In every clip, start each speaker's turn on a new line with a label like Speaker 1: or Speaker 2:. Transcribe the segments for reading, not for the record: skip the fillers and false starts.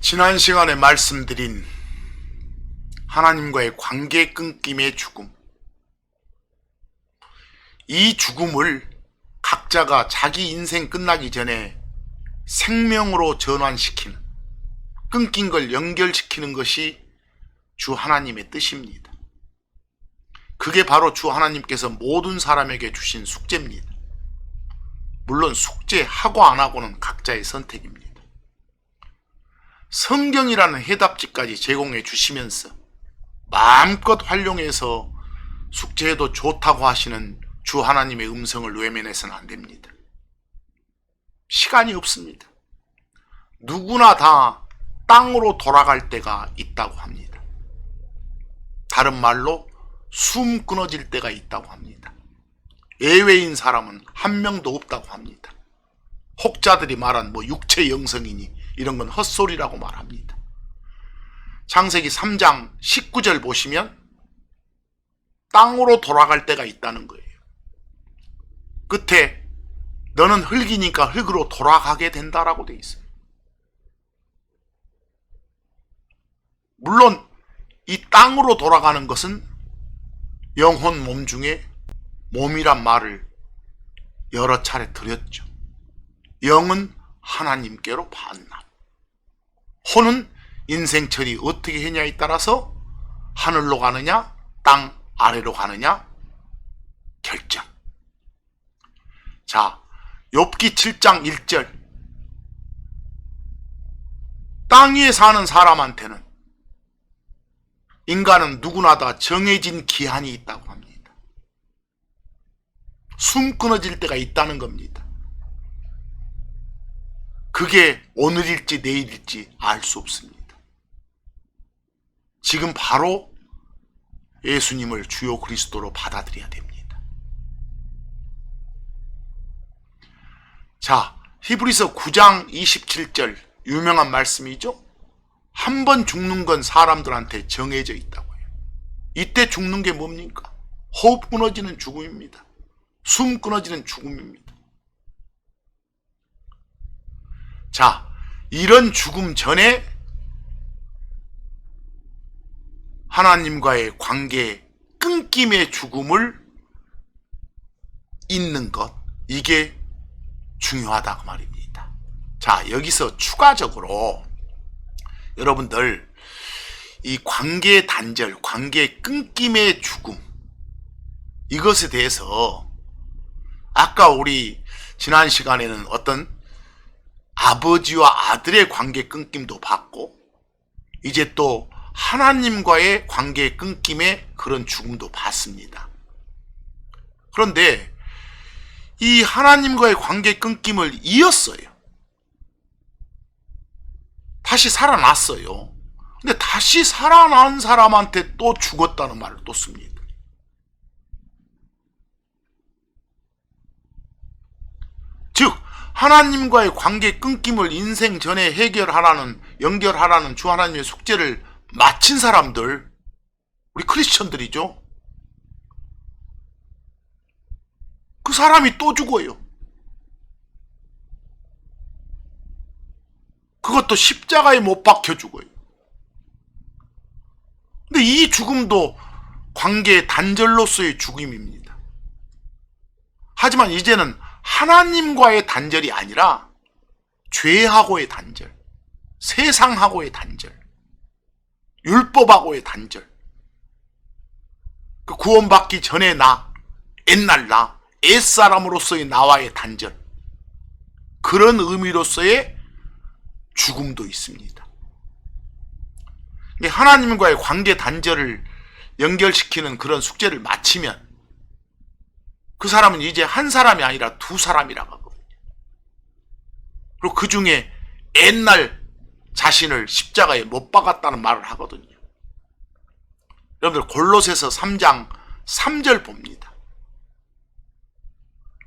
Speaker 1: 지난 시간에 말씀드린 하나님과의 관계 끊김의 죽음, 이 죽음을 각자가 자기 인생 끝나기 전에 생명으로 전환시키는, 끊긴 걸 연결시키는 것이 주 하나님의 뜻입니다. 그게 바로 주 하나님께서 모든 사람에게 주신 숙제입니다. 물론 숙제하고 안 하고는 각자의 선택입니다. 성경이라는 해답지까지 제공해 주시면서 마음껏 활용해서 숙제해도 좋다고 하시는 주 하나님의 음성을 외면해서는 안 됩니다. 시간이 없습니다. 누구나 다 땅으로 돌아갈 때가 있다고 합니다. 다른 말로 숨 끊어질 때가 있다고 합니다. 예외인 사람은 한 명도 없다고 합니다. 혹자들이 말한 육체 영성이니 이런 건 헛소리라고 말합니다. 창세기 3장 19절 보시면 땅으로 돌아갈 때가 있다는 거예요. 끝에 너는 흙이니까 흙으로 돌아가게 된다라고 돼 있어요. 물론 이 땅으로 돌아가는 것은 영혼 몸 중에 몸이란 말을 여러 차례 드렸죠. 영은 하나님께로 반납, 혼은 인생철이 어떻게 했냐에 따라서 하늘로 가느냐 땅 아래로 가느냐 결정. 자, 욥기 7장 1절, 땅 위에 사는 사람한테는 인간은 누구나 다 정해진 기한이 있다고 합니다. 숨 끊어질 때가 있다는 겁니다. 그게 오늘일지 내일일지 알 수 없습니다. 지금 바로 예수님을 주요 그리스도로 받아들여야 됩니다. 자, 히브리서 9장 27절 유명한 말씀이죠. 한 번 죽는 건 사람들한테 정해져 있다고 해요. 이때 죽는 게 뭡니까? 호흡 끊어지는 죽음입니다. 숨 끊어지는 죽음입니다. 자, 이런 죽음 전에 하나님과의 관계 끊김의 죽음을 잇는 것, 이게 중요하다고 말입니다. 자, 여기서 추가적으로 여러분들 이 관계 단절, 관계 끊김의 죽음, 이것에 대해서 아까 우리 지난 시간에는 어떤 아버지와 아들의 관계 끊김도 봤고, 이제 또 하나님과의 관계 끊김의 그런 죽음도 봤습니다. 그런데 이 하나님과의 관계 끊김을 이었어요. 다시 살아났어요. 근데 다시 살아난 사람한테 또 죽었다는 말을 또 씁니다. 즉 하나님과의 관계 끊김을 인생 전에 연결하라는 주 하나님의 숙제를 마친 사람들, 우리 크리스천들이죠. 그 사람이 또 죽어요. 그것도 십자가에 못 박혀 죽어요. 근데 이 죽음도 관계 단절로서의 죽음입니다. 하지만 이제는 하나님과의 단절이 아니라 죄하고의 단절, 세상하고의 단절, 율법하고의 단절, 그 구원받기 전에 옛날 옛사람으로서의 나와의 단절, 그런 의미로서의 죽음도 있습니다. 하나님과의 관계 단절을 연결시키는 그런 숙제를 마치면 그 사람은 이제 한 사람이 아니라 두 사람이라고 하거든요. 그리고 그 중에 옛날 자신을 십자가에 못 박았다는 말을 하거든요. 여러분들 골로새서 3장 3절 봅니다.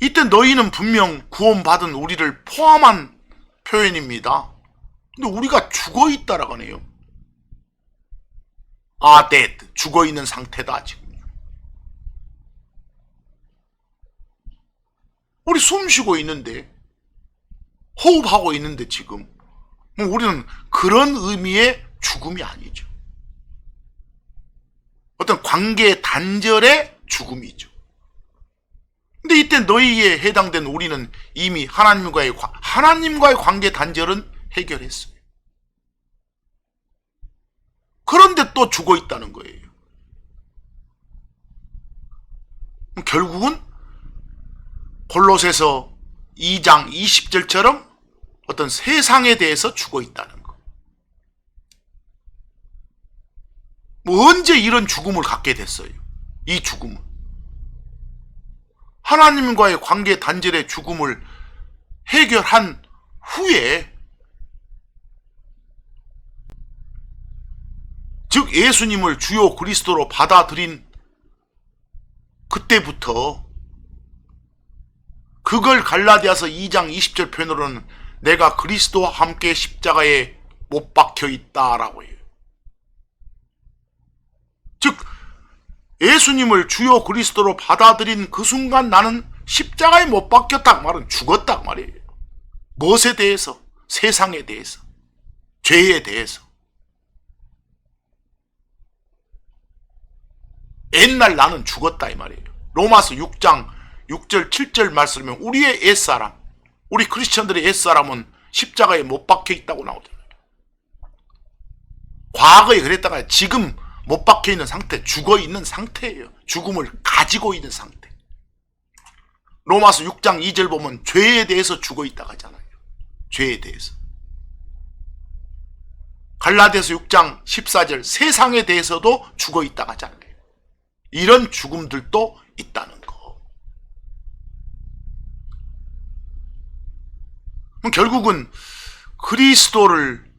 Speaker 1: 이때 너희는 분명 구원받은 우리를 포함한 표현입니다. 근데 우리가 죽어있다라고 하네요. dead, 죽어있는 상태다 지금. 우리 숨 쉬고 있는데, 호흡하고 있는데 지금 우리는 그런 의미의 죽음이 아니죠. 어떤 관계 단절의 죽음이죠. 근데 이때 너희에 해당된 우리는 이미 하나님과의 관계 단절은 해결했어요. 그런데 또 죽어 있다는 거예요. 결국은 골로새서 2장 20절처럼 어떤 세상에 대해서 죽어 있다는 거. 언제 이런 죽음을 갖게 됐어요? 이 죽음은 하나님과의 관계 단절의 죽음을 해결한 후에, 즉 예수님을 주요 그리스도로 받아들인 그때부터, 그걸 갈라디아서 2장 20절 표현으로는 내가 그리스도와 함께 십자가에 못 박혀 있다라고 해요. 즉 예수님을 주요 그리스도로 받아들인 그 순간 나는 십자가에 못 박혔다 말은 죽었다 말이에요. 무엇에 대해서? 세상에 대해서, 죄에 대해서. 옛날 나는 죽었다 이 말이에요. 로마서 6장 6절 7절 말씀이면 우리의 옛사람, 우리 크리스천들의 옛사람은 십자가에 못 박혀 있다고 나오잖아요. 과거에 그랬다가 지금 못 박혀 있는 상태, 죽어 있는 상태예요. 죽음을 가지고 있는 상태. 로마서 6장 2절 보면 죄에 대해서 죽어 있다고 하잖아요. 죄에 대해서. 갈라디아서 6장 14절 세상에 대해서도 죽어 있다고 하잖아요. 이런 죽음들도 있다는 거. 결국은 그리스도를,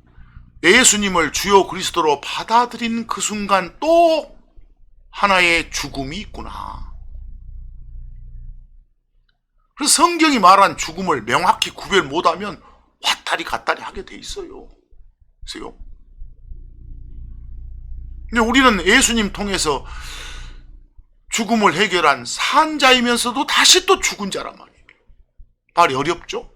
Speaker 1: 예수님을 주요 그리스도로 받아들인 그 순간 또 하나의 죽음이 있구나. 그래서 성경이 말한 죽음을 명확히 구별 못하면 왔다리 갔다리 하게 돼 있어요. 그래서요. 근데 우리는 예수님 통해서 죽음을 해결한 산자이면서도 다시 또 죽은 자란 말이에요. 말이 어렵죠?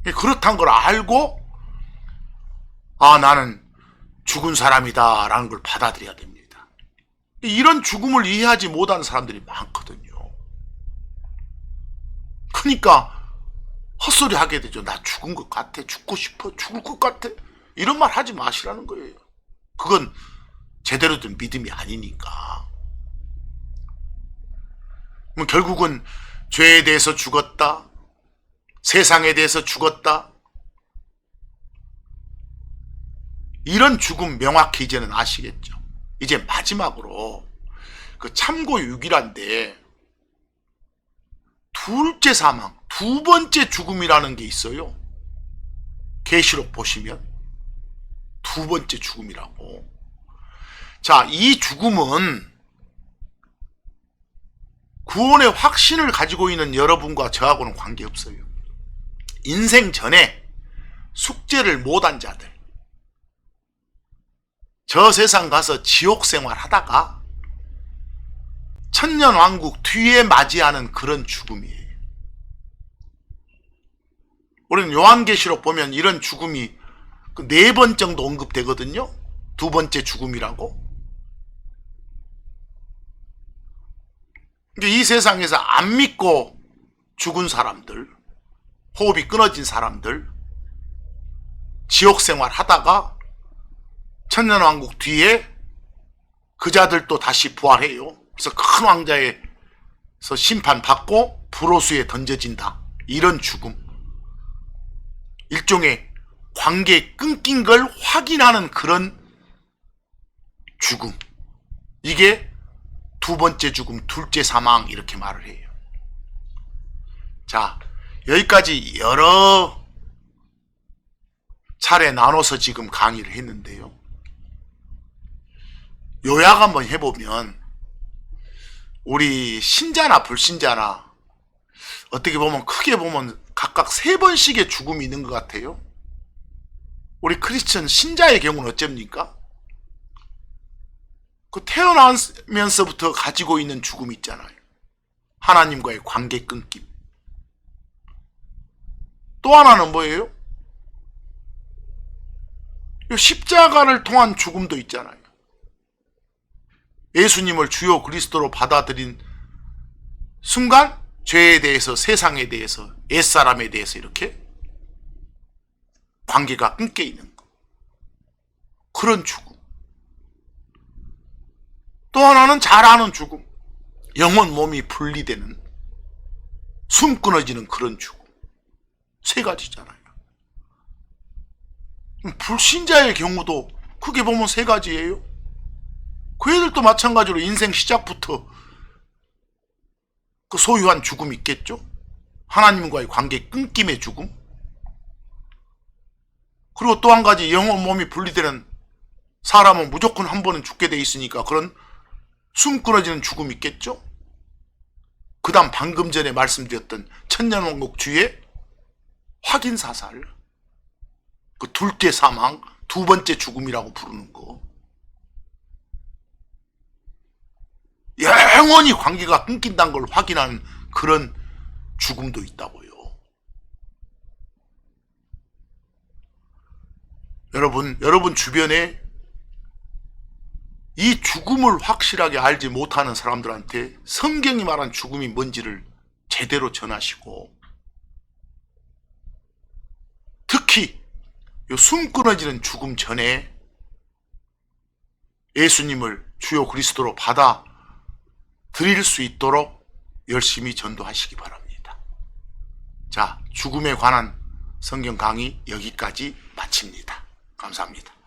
Speaker 1: 그렇다는 걸 알고, 아, 나는 죽은 사람이다 라는 걸 받아들여야 됩니다. 이런 죽음을 이해하지 못하는 사람들이 많거든요. 그러니까 헛소리 하게 되죠. 나 죽은 것 같아, 죽고 싶어, 죽을 것 같아, 이런 말 하지 마시라는 거예요. 그건 제대로 된 믿음이 아니니까. 결국은 죄에 대해서 죽었다, 세상에 대해서 죽었다, 이런 죽음 명확히 이제는 아시겠죠. 이제 마지막으로 그 참고 유기란데 둘째 사망, 두 번째 죽음이라는 게 있어요. 계시록 보시면 두 번째 죽음이라고. 자, 이 죽음은 구원의 확신을 가지고 있는 여러분과 저하고는 관계없어요. 인생 전에 숙제를 못한 자들, 저 세상 가서 지옥 생활 하다가 천년왕국 뒤에 맞이하는 그런 죽음이에요. 우리는 요한계시록 보면 이런 죽음이 4번 정도 언급되거든요. 두 번째 죽음이라고. 이 세상에서 안 믿고 죽은 사람들, 호흡이 끊어진 사람들, 지옥 생활 하다가 천년왕국 뒤에 그 자들도 다시 부활해요. 그래서 큰 왕자에서 심판받고 불호수에 던져진다. 이런 죽음. 일종의 관계 끊긴 걸 확인하는 그런 죽음. 이게 두 번째 죽음, 둘째 사망, 이렇게 말을 해요. 자, 여기까지 여러 차례 나눠서 지금 강의를 했는데요. 요약 한번 해보면 우리 신자나 불신자나 어떻게 보면 크게 보면 각각 3번씩의 죽음이 있는 것 같아요. 우리 크리스천 신자의 경우는 어쩝니까? 그 태어나면서부터 가지고 있는 죽음이 있잖아요. 하나님과의 관계 끊김. 또 하나는 뭐예요? 십자가를 통한 죽음도 있잖아요. 예수님을 주요 그리스도로 받아들인 순간 죄에 대해서, 세상에 대해서, 옛사람에 대해서 이렇게 관계가 끊겨 있는 거. 그런 죽음. 또 하나는 잘 아는 죽음. 영혼 몸이 분리되는, 숨 끊어지는 그런 죽음. 세 가지잖아요. 불신자의 경우도 크게 보면 세 가지예요. 그 애들도 마찬가지로 인생 시작부터 그 소유한 죽음이 있겠죠. 하나님과의 관계 끊김의 죽음. 그리고 또 한 가지, 영혼 몸이 분리되는, 사람은 무조건 한 번은 죽게 돼 있으니까 그런 숨 끊어지는 죽음이 있겠죠. 그 다음 방금 전에 말씀드렸던 천년왕국주의 확인사살, 그 둘째 사망, 두 번째 죽음이라고 부르는 거. 영원히 관계가 끊긴다는 걸 확인하는 그런 죽음도 있다고요. 여러분 주변에 이 죽음을 확실하게 알지 못하는 사람들한테 성경이 말한 죽음이 뭔지를 제대로 전하시고, 특히 숨 끊어지는 죽음 전에 예수님을 주요 그리스도로 받아 드릴 수 있도록 열심히 전도하시기 바랍니다. 자, 죽음에 관한 성경 강의 여기까지 마칩니다. 감사합니다.